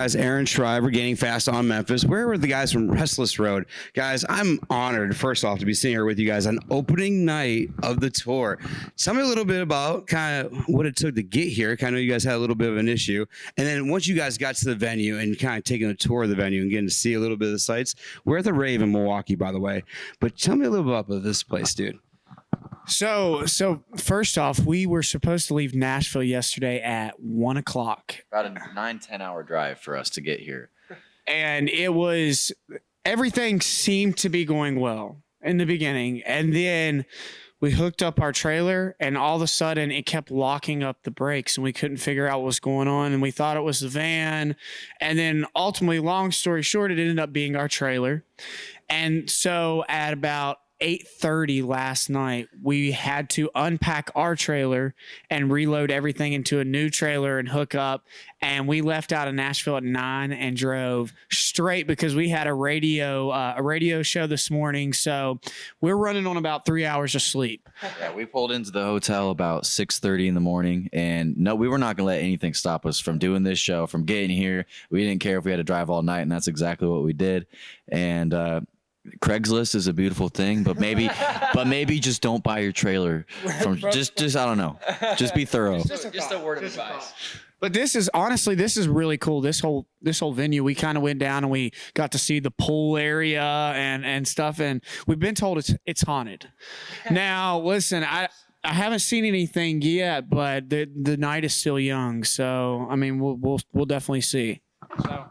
guys, Aaron Shriver, Gaining Fast on Memphis. Where were the guys from Restless Road? Guys, I'm honored, first off, to be sitting here with you guys on opening night of the tour. Tell me a little bit about kind of what it took to get here. I know you guys had a little bit of an issue. And then once you guys got to the venue and kind of taking a tour of the venue and getting to see a little bit of the sights, we're at the Rave in Milwaukee, by the way. But tell me a little bit about this place, dude. So first off, we were supposed to leave Nashville yesterday at 1 o'clock. About a 9-10 hour drive for us to get here. And everything seemed to be going well in the beginning. And then we hooked up our trailer and all of a sudden it kept locking up the brakes and we couldn't figure out what was going on. And we thought it was the van. And then ultimately, long story short, it ended up being our trailer. And so at about 8:30 last night, we had to unpack our trailer and reload everything into a new trailer and hook up. And we left out of Nashville at 9 and drove straight because we had a radio show this morning. So we're running on about 3 hours of sleep. Yeah, we pulled into the hotel about 6:30 in the morning, and no, we were not going to let anything stop us from doing this show, from getting here. We didn't care if we had to drive all night, and that's exactly what we did. And Craigslist is a beautiful thing, but maybe just don't buy your trailer from just I don't know. Just be thorough. Just a word of advice. But this is really cool. This whole venue, we kind of went down and we got to see the pool area and stuff, and we've been told it's haunted. Now, listen, I haven't seen anything yet, but the night is still young, so I mean we'll definitely see. So.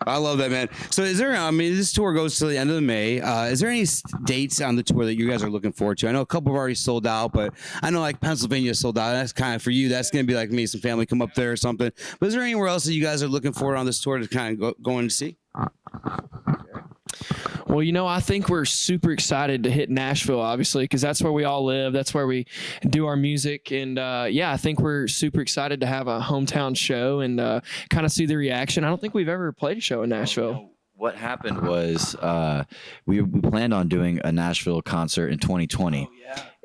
I love that, man. So this tour goes to the end of May. Is there any dates on the tour that you guys are looking forward to? I know a couple have already sold out, but I know like Pennsylvania sold out. That's kind of for you. That's going to be like me, some family come up there or something. But is there anywhere else that you guys are looking forward on this tour to kind of go and see? Well, I think we're super excited to hit Nashville, obviously, because that's where we all live. That's where we do our music. And, I think we're super excited to have a hometown show and kind of see the reaction. I don't think we've ever played a show in Nashville. What happened was we planned on doing a Nashville concert in 2020,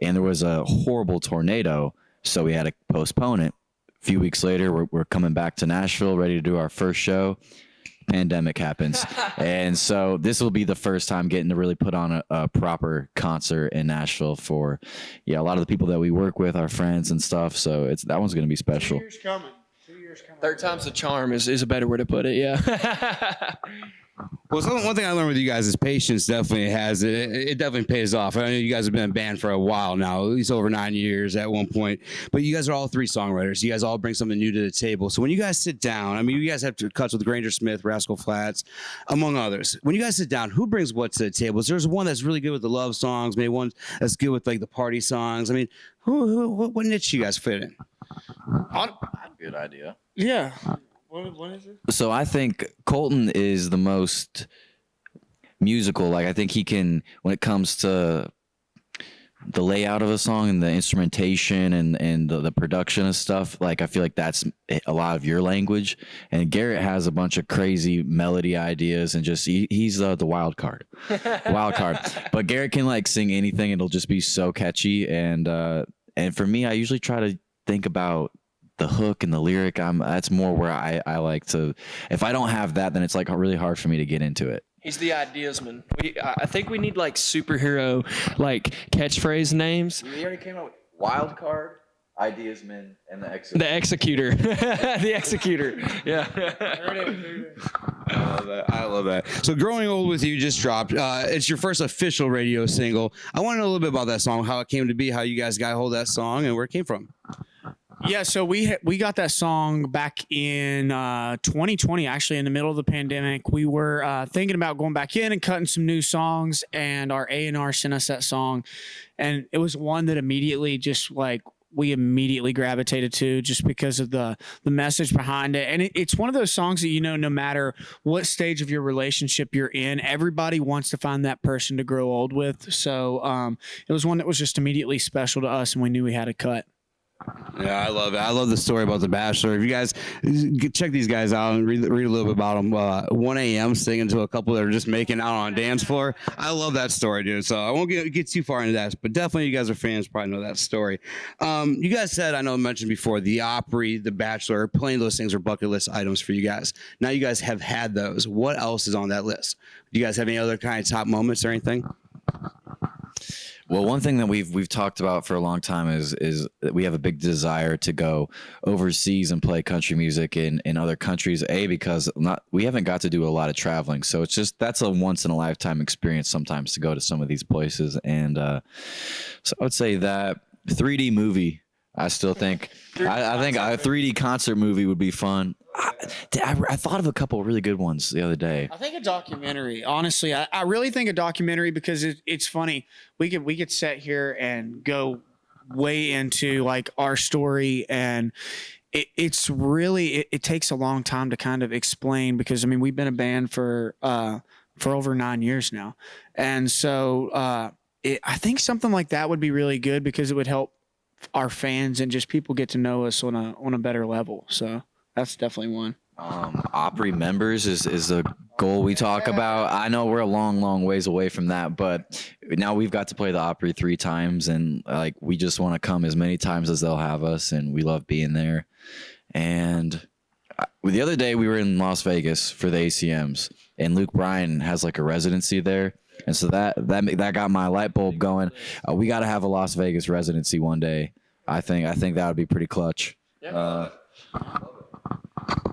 and there was a horrible tornado, so we had to postpone it. A few weeks later, we're coming back to Nashville, ready to do our first show. Pandemic happens, and so this will be the first time getting to really put on a proper concert in Nashville for a lot of the people that we work with, our friends and stuff. So that one's going to be special. 2 years coming. 2 years coming. Third time's the charm is a better way to put it. Yeah. Well, one thing I learned with you guys is patience definitely it definitely pays off. I know you guys have been a band for a while now, at least over 9 years at one point. But you guys are all 3 songwriters. You guys all bring something new to the table. So when you guys sit down, I mean, you guys have to cuts with Granger Smith, Rascal Flatts, among others. When you guys sit down, who brings what to the table? There's one that's really good with the love songs, maybe one that's good with like the party songs. I mean, what niche you guys fit in? Good idea. Yeah. What is it? So I think Colton is the most musical. Like I think he can, when it comes to the layout of a song and the instrumentation and the production and stuff, like I feel like that's a lot of your language. And Garrett has a bunch of crazy melody ideas and just he's the wild card. But Garrett can like sing anything. It'll just be so catchy. And for me, I usually try to think about the hook and the lyric. That's more where I like to. If I don't have that, then it's like really hard for me to get into it. He's the ideasman. I think we need like superhero like catchphrase names. We already came up with wild card, ideasman, and the executor. The executor. The executor. Yeah. I love that. So Growing Old With You just dropped. It's your first official radio single. I want to know a little bit about that song, how it came to be, how you guys got a hold of that song, and where it came from. Yeah, so we got that song back in 2020, actually, in the middle of the pandemic. We were thinking about going back in and cutting some new songs, and our A&R sent us that song. And it was one that we immediately gravitated to just because of the message behind it. And it's one of those songs that, no matter what stage of your relationship you're in, everybody wants to find that person to grow old with. So it was one that was just immediately special to us, and we knew we had to cut. Yeah, I love it. I love the story about The Bachelor. If you guys check these guys out and read a little bit about them, 1 a.m. singing to a couple that are just making out on a dance floor. I love that story, dude. So I won't get too far into that, but definitely you guys are fans, probably know that story. You guys said, I know I mentioned before, the Opry, The Bachelor, plenty of those things are bucket list items for you guys. Now you guys have had those. What else is on that list? Do you guys have any other kind of top moments or anything? Well, one thing that we've talked about for a long time is that we have a big desire to go overseas and play country music in other countries. Because we haven't got to do a lot of traveling, so it's just that's a once in a lifetime experience sometimes to go to some of these places. And so I would say that 3D movie. I still think I think a 3D concert movie would be fun. I thought of a couple of really good ones the other day. I think a documentary. Honestly, I really think a documentary because it's funny. We could sit here and go way into like our story, and it's really it takes a long time to kind of explain because I mean we've been a band for over 9 years now, and so I think something like that would be really good because it would help our fans and just people get to know us on a better level. So that's definitely one. Opry members is a goal we talk about. I know we're a long ways away from that, but now we've got to play the Opry 3 times, and like we just want to come as many times as they'll have us, and we love being there. And the other day we were in Las Vegas for the ACMs, and Luke Bryan has like a residency there. And so that got my light bulb going. We got to have a Las Vegas residency one day. I think that would be pretty clutch.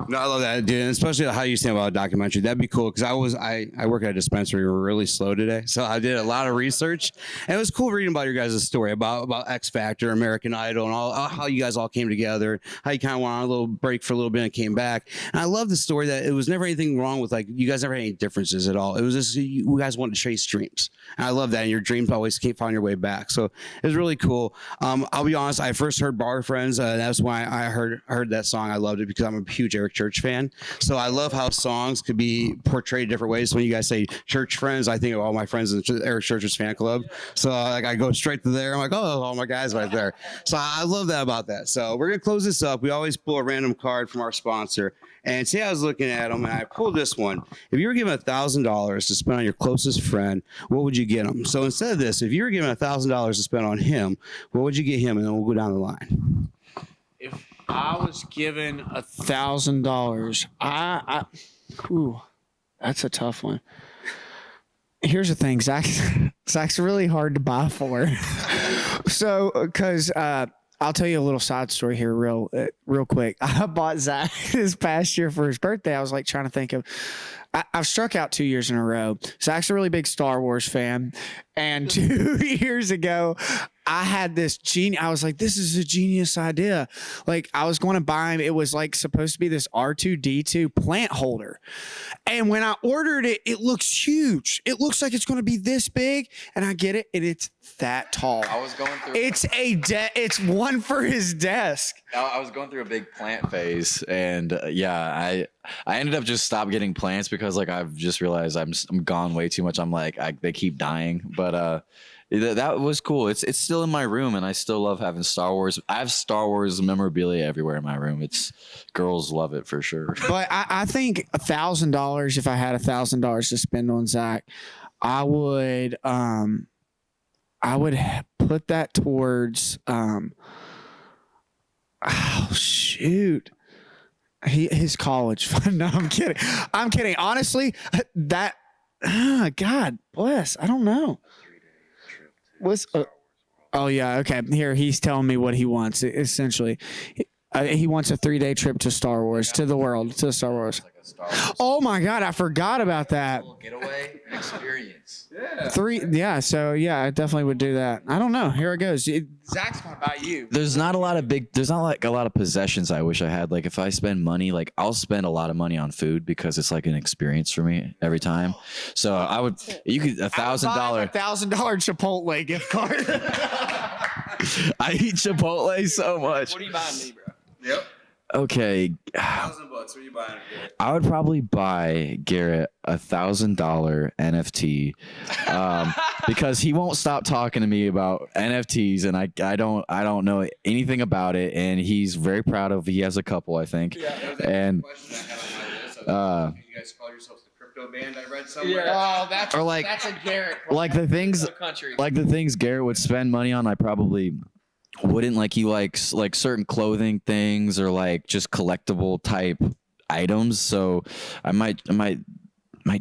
No, I love that, dude. And especially how you stand about a documentary. That'd be cool because I work at a dispensary. We're really slow today, so I did a lot of research, and it was cool reading about your guys' story about X Factor, American Idol, and all how you guys all came together. How you kind of went on a little break for a little bit and came back. And I love the story that it was never anything wrong with like you guys never had any differences at all. It was just you guys wanted to chase dreams, and I love that. And your dreams always keep finding your way back. So it was really cool. I'll be honest. I first heard Bar Friends. That's why I heard that song. I loved it because I'm a huge Eric Church fan. So I love how songs could be portrayed different ways. So when you guys say church friends, I think of all my friends in Eric Church's fan club. So like I go straight to there. I'm like, oh, all my guys right there. So I love that about that. So we're gonna close this up. We always pull a random card from our sponsor. And today I was looking at them and I pulled this one. If you were given $1,000 to spend on your closest friend, what would you get him? So instead of this, if you were given $1,000 to spend on him, what would you get him? And then we'll go down the line. If I was given $1,000, ooh, that's a tough one. Here's the thing, Zach's really hard to buy for. So, because I'll tell you a little side story here, real quick. I bought Zach this past year for his birthday. I was like trying to think of. I've struck out 2 years in a row. Zach's a really big Star Wars fan, and 2 years ago, I had this I was like, this is a genius idea. Like, I was going to buy him. It was like supposed to be this R2-D2 plant holder. And when I ordered it, it looks huge. It looks like it's going to be this big. And I get it. And it's that tall. I was going through. It's one for his desk. I was going through a big plant phase, and I ended up just stop getting plants because like I've just realized I'm gone way too much. I'm like they keep dying, but that was cool. It's still in my room, and I still love having Star Wars. I have Star Wars memorabilia everywhere in my room. Girls love it for sure. But I think $1,000. If I had $1,000 to spend on Zach, I would put that towards oh shoot. His college fund. No, I'm kidding. Honestly, that God bless. I don't know. What's oh yeah, okay. Here he's telling me what he wants. Essentially, he wants a 3-day trip to Star Wars, to the world, to Star Wars. Oh my God, I forgot about that. Getaway experience. Yeah. So yeah, I definitely would do that. I don't know. Here it goes. Zach's gonna buy you. There's not like a lot of possessions I wish I had. Like if I spend money, like I'll spend a lot of money on food because it's like an experience for me every time. So you could $1,000 Chipotle gift card. I eat Chipotle so much. What are you buying me, bro? Yep. Okay. $1,000. What are you buying? I would probably buy Garrett $1,000 NFT. because he won't stop talking to me about NFTs, and I don't know anything about it, and he's very proud of. He has a couple, I think, and you guys call yourselves the crypto band. I read somewhere. Oh, that's or like that's a Garrett. like the things country. like the things Garrett would spend money on, I probably wouldn't. Like he likes like certain clothing things or like just collectible type items, so I might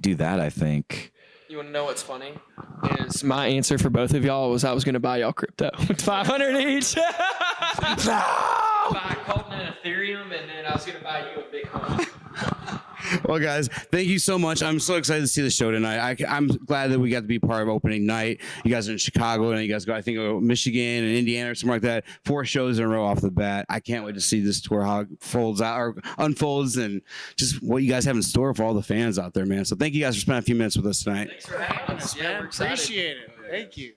do that, I think. You want to know what's funny? Is my answer for both of y'all was I was going to buy y'all crypto with 500 each. Buy Colton and Ethereum, and then I was going to buy you a Bitcoin. Well, guys, thank you so much. I'm so excited to see the show tonight. I'm glad that we got to be part of opening night. You guys are in Chicago, and you guys go, I think, Michigan and Indiana or something like that. 4 shows in a row off the bat. I can't wait to see this tour, how it folds out or unfolds, and just what you guys have in store for all the fans out there, man. So thank you guys for spending a few minutes with us tonight. Thanks for having us. Yeah, we're excited. Appreciate it. Thank you.